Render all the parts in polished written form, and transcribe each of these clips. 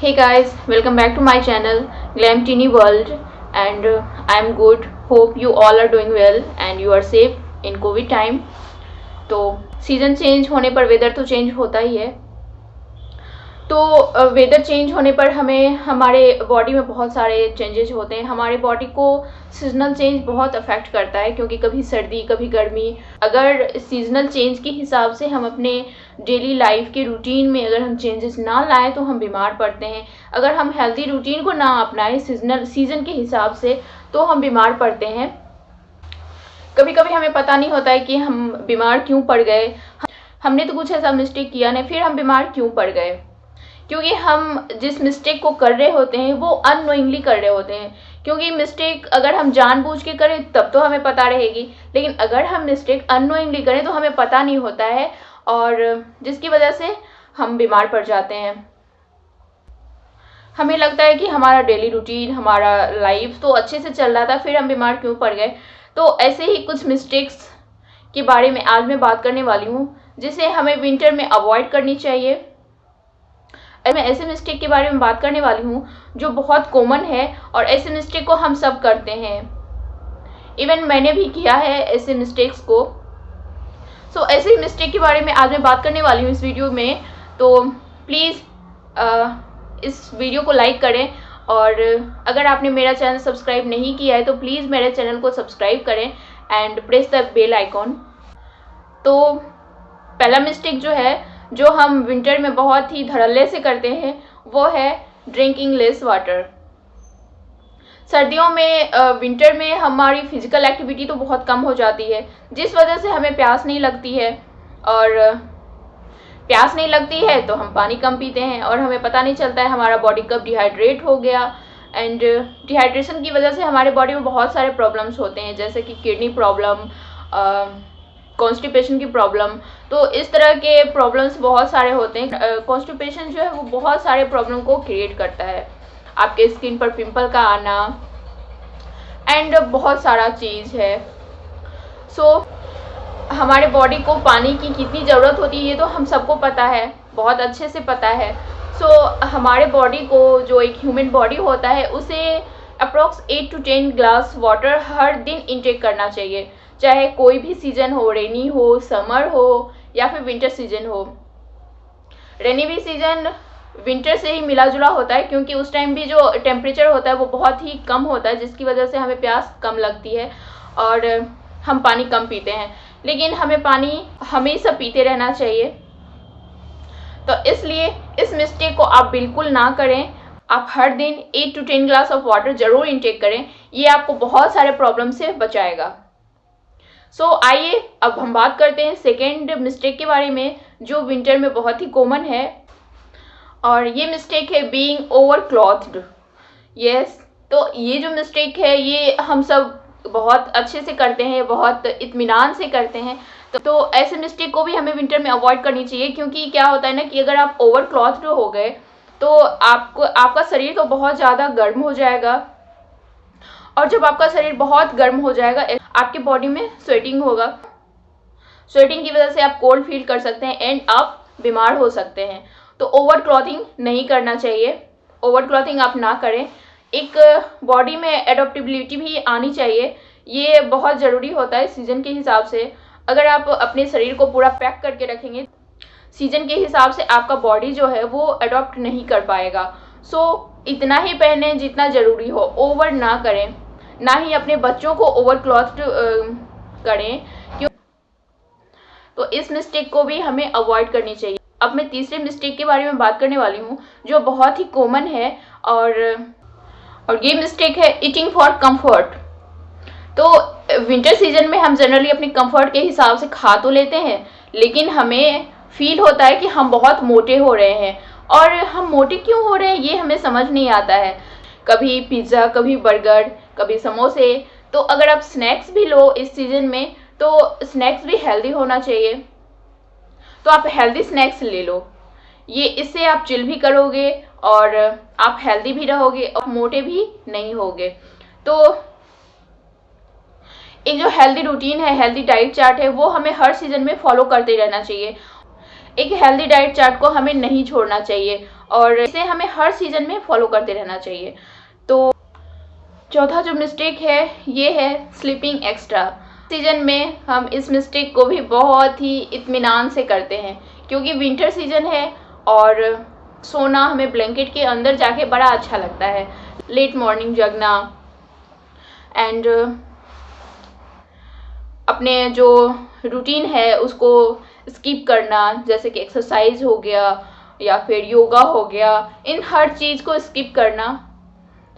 Hey guys, welcome back to my channel Glam Teeny World and I am good. Hope you all are doing well and you are safe in COVID time. तो season change होने पर weather तो change होता ही है। तो weather change होने पर हमें हमारे बॉडी में बहुत सारे चेंजेस होते हैं। हमारे बॉडी को सीजनल चेंज बहुत अफेक्ट करता है क्योंकि कभी सर्दी कभी गर्मी। अगर सीजनल चेंज के हिसाब से हम अपने डेली लाइफ के रूटीन में अगर हम चेंजेस ना लाएं तो हम बीमार पड़ते हैं। अगर हम हेल्दी रूटीन को ना अपनाएं सीज़न के हिसाब से तो हम बीमार पड़ते हैं। कभी कभी हमें पता नहीं होता है कि हम बीमार क्यों पड़ गए, हमने तो कुछ ऐसा मिस्टेक किया नहीं, फिर हम बीमार क्यों पड़ गए। क्योंकि हम जिस मिस्टेक को कर रहे होते हैं वो अननोइंगली कर रहे होते हैं। क्योंकि मिस्टेक अगर हम जानबूझ के करें तब तो हमें पता रहेगी, लेकिन अगर हम मिस्टेक अननोइंगली करें तो हमें पता नहीं होता है और जिसकी वजह से हम बीमार पड़ जाते हैं। हमें लगता है कि हमारा डेली रूटीन, हमारा लाइफ तो अच्छे से चल रहा था, फिर हम बीमार क्यों पड़ गए। तो ऐसे ही कुछ मिस्टेक्स के बारे में आज मैं बात करने वाली हूँ जिसे हमें विंटर में अवॉइड करनी चाहिए। मैं ऐसे मिस्टेक के बारे में बात करने वाली हूँ जो बहुत कॉमन है और ऐसे मिस्टेक को हम सब करते हैं। इवन मैंने भी किया है ऐसे मिस्टेक्स को। सो ऐसे मिस्टेक के बारे में आज मैं बात करने वाली हूँ इस वीडियो में। तो प्लीज़ इस वीडियो को लाइक करें और अगर आपने मेरा चैनल सब्सक्राइब नहीं किया है तो प्लीज़ मेरे चैनल को सब्सक्राइब करें and press the bell icon. तो पहला मिस्टेक जो हम विंटर में बहुत ही धड़ल्ले से करते हैं वो है ड्रिंकिंग लेस वाटर। सर्दियों में विंटर में हमारी फिजिकल एक्टिविटी तो बहुत कम हो जाती है जिस वजह से हमें प्यास नहीं लगती है, और प्यास नहीं लगती है तो हम पानी कम पीते हैं और हमें पता नहीं चलता है हमारा बॉडी कब डिहाइड्रेट हो गया। एंड डिहाइड्रेशन की वजह से हमारे बॉडी में बहुत सारे प्रॉब्लम्स होते हैं जैसे कि किडनी प्रॉब्लम, कॉन्स्टिपेशन की प्रॉब्लम। तो इस तरह के प्रॉब्लम्स बहुत सारे होते हैं। कॉन्स्टिपेशन जो है वो बहुत सारे प्रॉब्लम को क्रिएट करता है, आपके स्किन पर पिंपल का आना एंड बहुत सारा चीज़ है। सो हमारे बॉडी को पानी की कितनी ज़रूरत होती है ये तो हम सबको पता है, बहुत अच्छे से पता है। सो हमारे बॉडी को, जो एक ह्यूमन बॉडी होता है, उसे अप्रॉक्स 8 to 10 ग्लास वाटर हर दिन इंटेक करना चाहिए, चाहे कोई भी सीज़न हो, रेनी हो, समर हो या फिर विंटर सीजन हो। रेनी भी सीज़न विंटर से ही मिला जुला होता है क्योंकि उस टाइम भी जो टेम्परेचर होता है वो बहुत ही कम होता है जिसकी वजह से हमें प्यास कम लगती है और हम पानी कम पीते हैं। लेकिन हमें पानी हमेशा पीते रहना चाहिए। तो इसलिए इस मिस्टेक को आप बिल्कुल ना करें। आप हर दिन 8 to 10 ग्लास ऑफ वाटर ज़रूर इंटेक करें, ये आपको बहुत सारे प्रॉब्लम से बचाएगा। सो आइए अब हम बात करते हैं सेकेंड मिस्टेक के बारे में जो विंटर में बहुत ही कॉमन है, और ये मिस्टेक है बीइंग ओवर क्लॉथ्ड। यस, तो ये जो मिस्टेक है ये हम सब बहुत अच्छे से करते हैं, बहुत इत्मीनान से करते हैं। तो ऐसे मिस्टेक को भी हमें विंटर में अवॉइड करनी चाहिए क्योंकि क्या होता है ना कि अगर आप ओवर क्लॉथ्ड हो गए तो आपका शरीर तो बहुत ज़्यादा गर्म हो जाएगा, और जब आपका शरीर बहुत गर्म हो जाएगा आपके बॉडी में स्वेटिंग होगा। स्वेटिंग की वजह से आप कोल्ड फील कर सकते हैं एंड आप बीमार हो सकते हैं। तो ओवर क्लॉथिंग नहीं करना चाहिए, ओवर क्लॉथिंग आप ना करें। एक बॉडी में एडोप्टेबिलिटी भी आनी चाहिए, ये बहुत ज़रूरी होता है सीज़न के हिसाब से। अगर आप अपने शरीर को पूरा पैक करके रखेंगे सीज़न के हिसाब से आपका बॉडी जो है वो अडॉप्ट नहीं कर पाएगा। सो इतना ही पहने जितना ज़रूरी हो, ओवर ना करें, ना ही अपने बच्चों को ओवर क्लॉथ्ड करें क्यों। तो इस मिस्टेक को भी हमें अवॉइड करनी चाहिए। अब मैं तीसरे मिस्टेक के बारे में बात करने वाली हूँ जो बहुत ही कॉमन है, और ये मिस्टेक है ईटिंग फॉर कंफर्ट। तो विंटर सीजन में हम जनरली अपने कंफर्ट के हिसाब से खा तो लेते हैं, लेकिन हमें फील होता है कि हम बहुत मोटे हो रहे हैं, और हम मोटे क्यों हो रहे हैं ये हमें समझ नहीं आता है। कभी पिज़्ज़ा, कभी बर्गर, कभी समोसे। तो अगर आप स्नैक्स भी लो इस सीज़न में तो स्नैक्स भी हेल्दी होना चाहिए, तो आप हेल्दी स्नैक्स ले लो। ये इससे आप चिल भी करोगे और आप हेल्दी भी रहोगे और मोटे भी नहीं होगे। तो एक जो हेल्दी रूटीन है, हेल्दी डाइट चार्ट है, वो हमें हर सीज़न में फॉलो करते रहना चाहिए। एक हेल्दी डाइट चार्ट को हमें नहीं छोड़ना चाहिए और इसे हमें हर सीजन में फॉलो करते रहना चाहिए। तो चौथा जो मिस्टेक है ये है स्लीपिंग एक्स्ट्रा। सीजन में हम इस मिस्टेक को भी बहुत ही इत्मीनान से करते हैं, क्योंकि विंटर सीजन है और सोना हमें ब्लैंकेट के अंदर जाके बड़ा अच्छा लगता है। लेट मॉर्निंग जगना एंड अपने जो रूटीन है उसको स्किप करना, जैसे कि एक्सरसाइज हो गया या फिर योगा हो गया, इन हर चीज़ को स्किप करना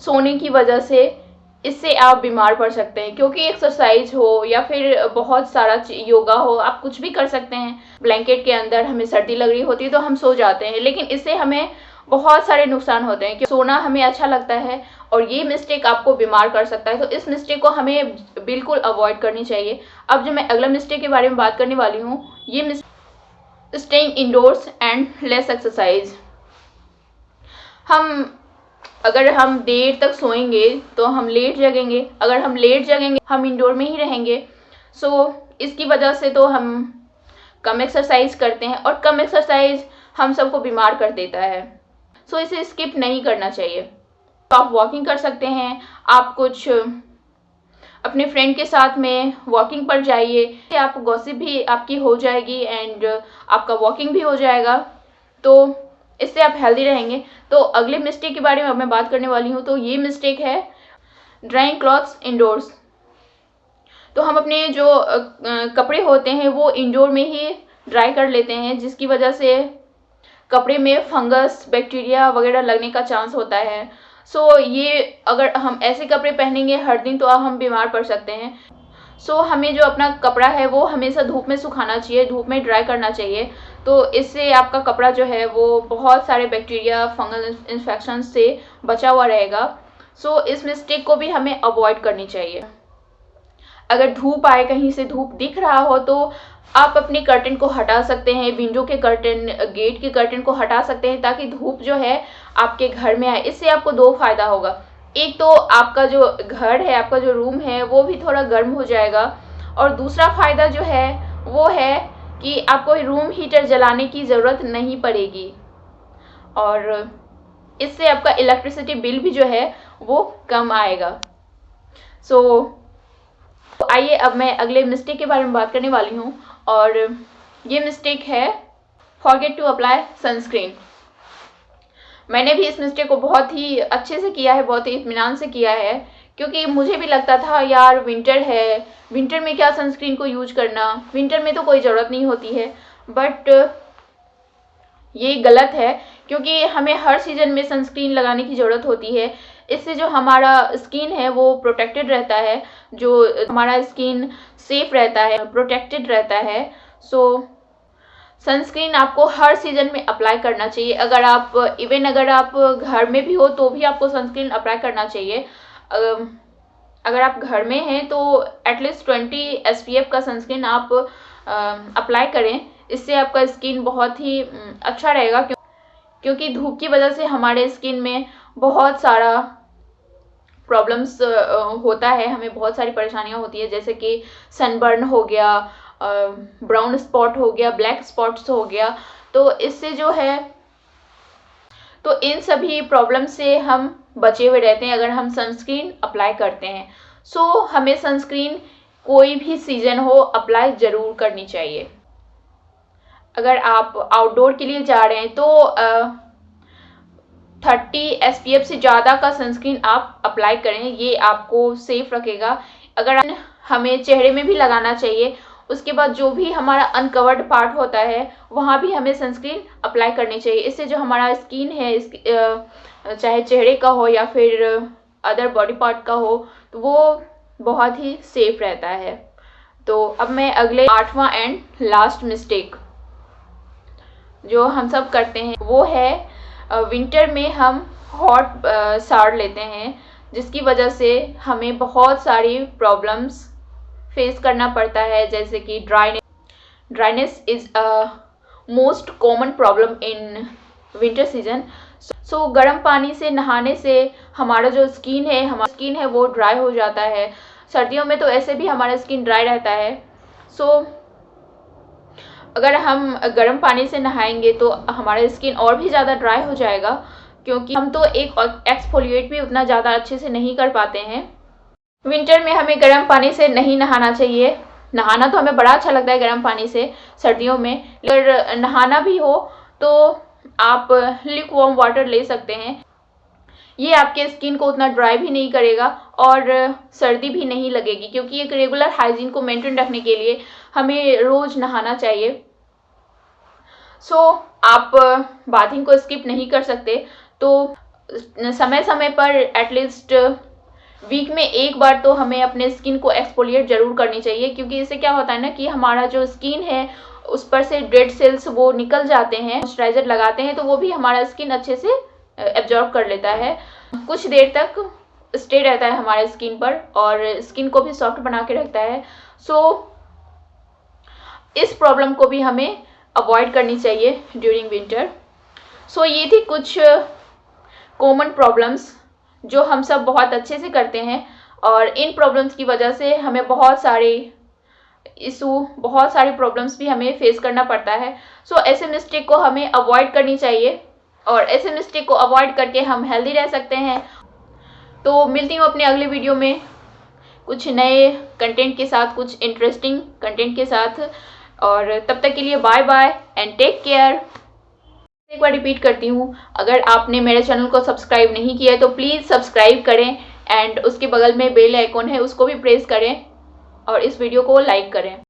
सोने की वजह से, इससे आप बीमार पड़ सकते हैं। क्योंकि एक्सरसाइज हो या फिर बहुत सारा योगा हो, आप कुछ भी कर सकते हैं। ब्लैंकेट के अंदर हमें सर्दी लग रही होती है तो हम सो जाते हैं, लेकिन इससे हमें बहुत सारे नुकसान होते हैं कि सोना हमें अच्छा लगता है और ये मिस्टेक आपको बीमार कर सकता है। तो इस मिस्टेक को हमें बिल्कुल अवॉइड करनी चाहिए। अब जो मैं अगला मिस्टेक के बारे में बात करने वाली हूँ, ये staying indoors and less exercise. अगर हम देर तक सोएंगे तो हम लेट जगेंगे, अगर हम लेट जगेंगे हम इंडोर में ही रहेंगे। सो इसकी वजह से तो हम कम एक्सरसाइज करते हैं और कम एक्सरसाइज हम सबको बीमार कर देता है। सो इसे स्किप नहीं करना चाहिए। तो आप वॉकिंग कर सकते हैं, आप कुछ अपने फ्रेंड के साथ में वॉकिंग पर जाइए, आप गॉसिप भी आपकी हो जाएगी एंड आपका वॉकिंग भी हो जाएगा, तो इससे आप हेल्दी रहेंगे। तो अगले मिस्टेक के बारे में अब मैं बात करने वाली हूँ। तो ये मिस्टेक है ड्राइंग क्लॉथ्स इंडोर्स। तो हम अपने जो कपड़े होते हैं वो इंडोर में ही ड्राई कर लेते हैं, जिसकी वजह से कपड़े में फंगस, बैक्टीरिया वगैरह लगने का चांस होता है। सो ये अगर हम ऐसे कपड़े पहनेंगे हर दिन तो हम बीमार पड़ सकते हैं। सो हमें जो अपना कपड़ा है वो हमेशा धूप में सुखाना चाहिए, धूप में ड्राई करना चाहिए। तो इससे आपका कपड़ा जो है वो बहुत सारे बैक्टीरिया, फंगल इन्फेक्शन से बचा हुआ रहेगा। सो इस मिस्टेक को भी हमें अवॉइड करनी चाहिए। अगर धूप आए, कहीं से धूप दिख रहा हो, तो आप अपने कर्टन को हटा सकते हैं, विंडो के कर्टन, गेट के कर्टन को हटा सकते हैं, ताकि धूप जो है आपके घर में आए। इससे आपको दो फायदा होगा। एक तो आपका जो घर है, आपका जो रूम है वो भी थोड़ा गर्म हो जाएगा, और दूसरा फायदा जो है वो है कि आपको रूम हीटर जलाने की ज़रूरत नहीं पड़ेगी, और इससे आपका इलेक्ट्रिसिटी बिल भी जो है वो कम आएगा। तो आइए अब मैं अगले मिस्टेक के बारे में बात करने वाली हूँ, और ये मिस्टेक है फॉरगेट टू अप्लाई सनस्क्रीन। मैंने भी इस मिस्टेक को बहुत ही अच्छे से किया है, बहुत ही इत्मीनान से किया है, क्योंकि मुझे भी लगता था यार विंटर है, विंटर में क्या सनस्क्रीन को यूज करना, विंटर में तो कोई ज़रूरत नहीं होती है। बट ये गलत है, क्योंकि हमें हर सीज़न में सनस्क्रीन लगाने की ज़रूरत होती है। इससे जो हमारा स्किन है वो प्रोटेक्टेड रहता है, जो हमारा स्किन सेफ रहता है, प्रोटेक्टेड रहता है। सो सनस्क्रीन आपको हर सीज़न में अप्लाई करना चाहिए। अगर आप घर में भी हो तो भी आपको सनस्क्रीन अप्लाई करना चाहिए। अगर आप घर में हैं तो एटलीस्ट 20 SPF का सनस्क्रीन आप अप्लाई करें। इससे आपका स्किन बहुत ही अच्छा रहेगा, क्योंकि धूप की वजह से हमारे स्किन में बहुत सारा प्रॉब्लम्स होता है, हमें बहुत सारी परेशानियां होती है, जैसे कि सनबर्न हो गया, ब्राउन स्पॉट हो गया, ब्लैक स्पॉट्स हो गया। तो इससे जो है, तो इन सभी प्रॉब्लम से हम बचे हुए रहते हैं अगर हम सनस्क्रीन अप्लाई करते हैं। सो हमें सनस्क्रीन कोई भी सीज़न हो अप्लाई ज़रूर करनी चाहिए। अगर आप आउटडोर के लिए जा रहे हैं तो 30 SPF से ज़्यादा का सनस्क्रीन आप अप्लाई करें, ये आपको सेफ रखेगा। अगर हमें चेहरे में भी लगाना चाहिए, उसके बाद जो भी हमारा अनकवर्ड पार्ट होता है वहाँ भी हमें सनस्क्रीन अप्लाई करनी चाहिए। इससे जो हमारा स्किन है, चाहे चेहरे का हो या फिर अदर बॉडी पार्ट का हो, तो वो बहुत ही सेफ रहता है। तो अब मैं अगले 8वां एंड लास्ट मिस्टेक जो हम सब करते हैं वो है विंटर में हम हॉट शावर लेते हैं, जिसकी वजह से हमें बहुत सारी प्रॉब्लम्स फेस करना पड़ता है, जैसे कि dryness is a most common problem in winter season. So गर्म पानी से नहाने से हमारा जो स्किन है वो ड्राई हो जाता है। सर्दियों में तो ऐसे भी हमारा स्किन ड्राई रहता है। सो अगर हम गर्म पानी से नहाएंगे तो हमारा स्किन और भी ज़्यादा ड्राई हो जाएगा, क्योंकि हम तो एक एक्सफोलिएट भी उतना ज़्यादा अच्छे से नहीं कर पाते हैं। विंटर में हमें गर्म पानी से नहीं नहाना चाहिए। नहाना तो हमें बड़ा अच्छा लगता है गर्म पानी से सर्दियों में, अगर नहाना भी हो तो आप ल्यूक वार्म वाटर ले सकते हैं। ये आपके स्किन को उतना ड्राई भी नहीं करेगा और सर्दी भी नहीं लगेगी, क्योंकि एक रेगुलर हाइजीन को मेंटेन रखने के लिए हमें रोज़ नहाना चाहिए। सो आप बाथिंग को स्किप नहीं कर सकते, तो समय समय पर एटलीस्ट वीक में एक बार तो हमें अपने स्किन को एक्सफोलिएट ज़रूर करनी चाहिए, क्योंकि इससे क्या होता है ना कि हमारा जो स्किन है उस पर से डेड सेल्स वो निकल जाते हैं। मॉइस्चराइजर लगाते हैं तो वो भी हमारा स्किन अच्छे से एब्जॉर्ब कर लेता है, कुछ देर तक स्टे रहता है हमारे स्किन पर और स्किन को भी सॉफ्ट बना के रखता है। सो इस प्रॉब्लम को भी हमें अवॉइड करनी चाहिए ड्यूरिंग विंटर। सो ये थी कुछ कॉमन प्रॉब्लम्स जो हम सब बहुत अच्छे से करते हैं, और इन प्रॉब्लम्स की वजह से हमें बहुत सारी प्रॉब्लम्स भी हमें फेस करना पड़ता है। सो ऐसे मिस्टेक को हमें अवॉइड करनी चाहिए, और ऐसे मिस्टेक को अवॉइड करके हम हेल्दी रह सकते हैं। तो मिलती हूँ अपने अगले वीडियो में कुछ नए कंटेंट के साथ, कुछ इंटरेस्टिंग कंटेंट के साथ, और तब तक के लिए bye bye and take care. एक बार रिपीट करती हूँ, अगर आपने मेरे चैनल को सब्सक्राइब नहीं किया है तो प्लीज़ सब्सक्राइब करें, एंड उसके बगल में बेल आइकॉन है उसको भी प्रेस करें, और इस वीडियो को लाइक करें।